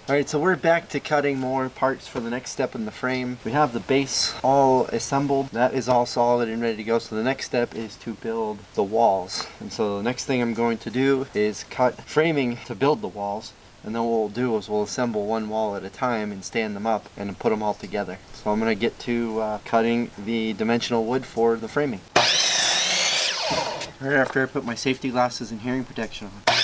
Alright, so we're back to cutting more parts for the next step in the frame. We have the base all assembled. That is all solid and ready to go. So the next step is to build the walls. And so the next thing I'm going to do is cut framing to build the walls. And then what we'll do is we'll assemble one wall at a time and stand them up and put them all together. So I'm going to get to cutting the dimensional wood for the framing. Right after I put my safety glasses and hearing protection on.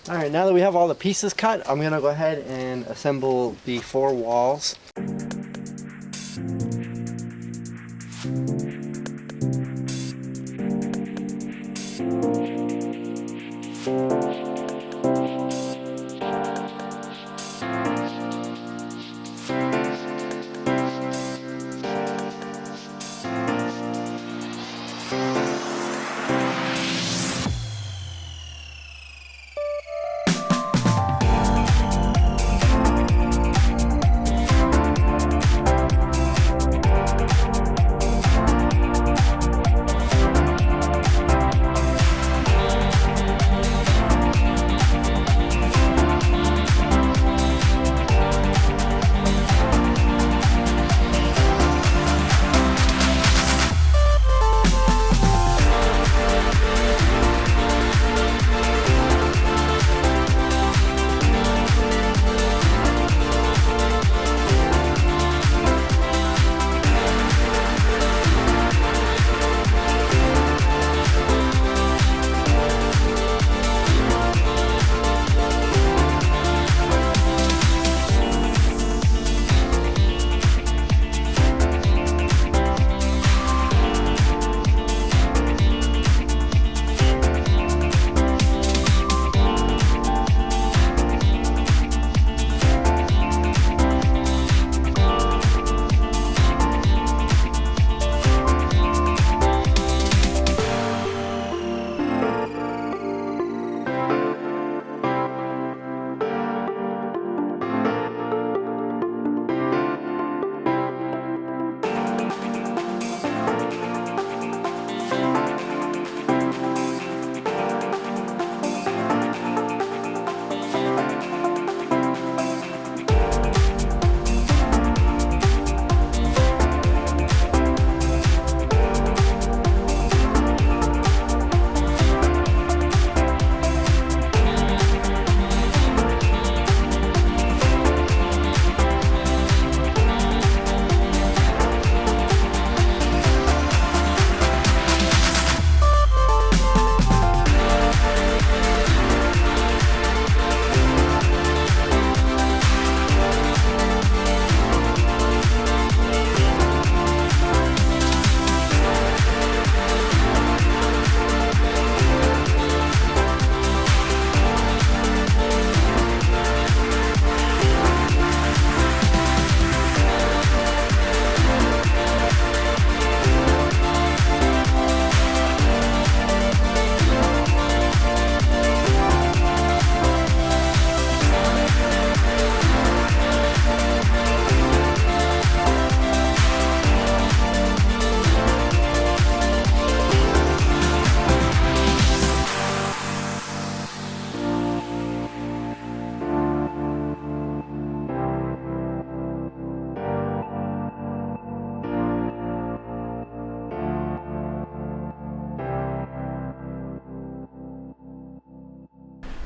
Alright, now that we have all the pieces cut, I'm going to go ahead and assemble the 4 walls.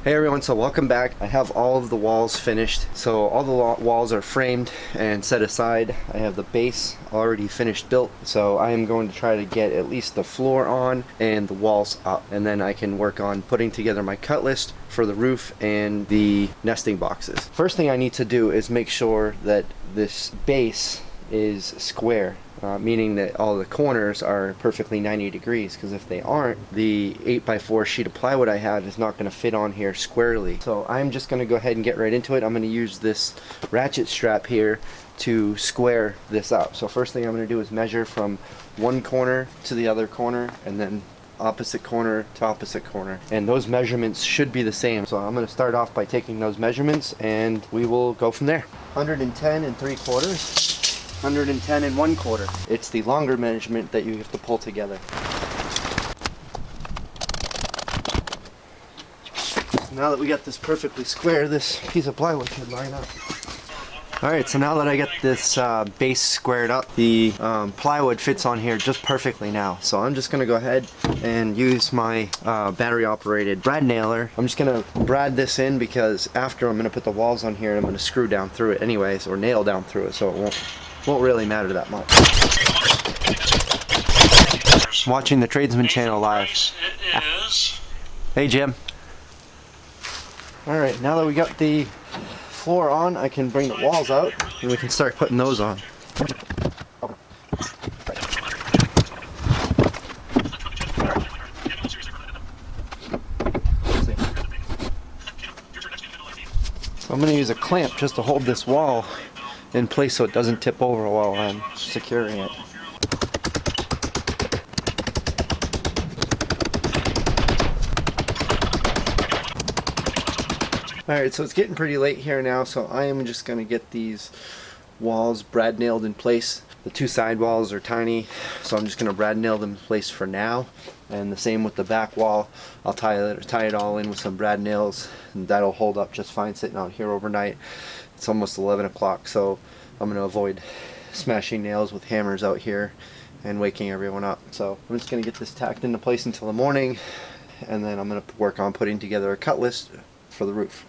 Hey everyone, so welcome back. I have all of the walls finished. So all the walls are framed and set aside. I have the base already finished built. So I am going to try to get at least the floor on and the walls up. And then I can work on putting together my cut list for the roof and the nesting boxes. First thing I need to do is make sure that this base is square. Meaning that all the corners are perfectly 90 degrees, because if they aren't, the 8x4 sheet of plywood I have is not going to fit on here squarely. So I'm just going to go ahead and get right into it. I'm going to use this ratchet strap here to square this up. So first thing I'm going to do is measure from one corner to the other corner, and then opposite corner to opposite corner, and those measurements should be the same. So I'm going to start off by taking those measurements and we will go from there. 110 3/4, 110 1/4. It's the longer measurement that you have to pull together. Now that we got this perfectly square, this piece of plywood should line up. Alright, so now that I get this base squared up, the plywood fits on here just perfectly now. So I'm just going to go ahead and use my battery operated brad nailer. I'm just going to brad this in, because after I'm going to put the walls on here, I'm going to screw down through it anyways, or nail down through it, so it won't really matter that much. Watching the Tradesman channel live. Hey Jim. Alright, now that we got the floor on, I can bring the walls out and we can start putting those on. So I'm going to use a clamp just to hold this wall in place so it doesn't tip over while I'm securing it. Alright, so it's getting pretty late here now, so I am just going to get these walls brad nailed in place. The two side walls are tiny, so I'm just going to brad nail them in place for now. And the same with the back wall. I'll tie it all in with some brad nails, and that'll hold up just fine sitting out here overnight. It's almost 11 o'clock, so I'm going to avoid smashing nails with hammers out here and waking everyone up. So I'm just going to get this tacked into place until the morning, and then I'm going to work on putting together a cut list for the roof.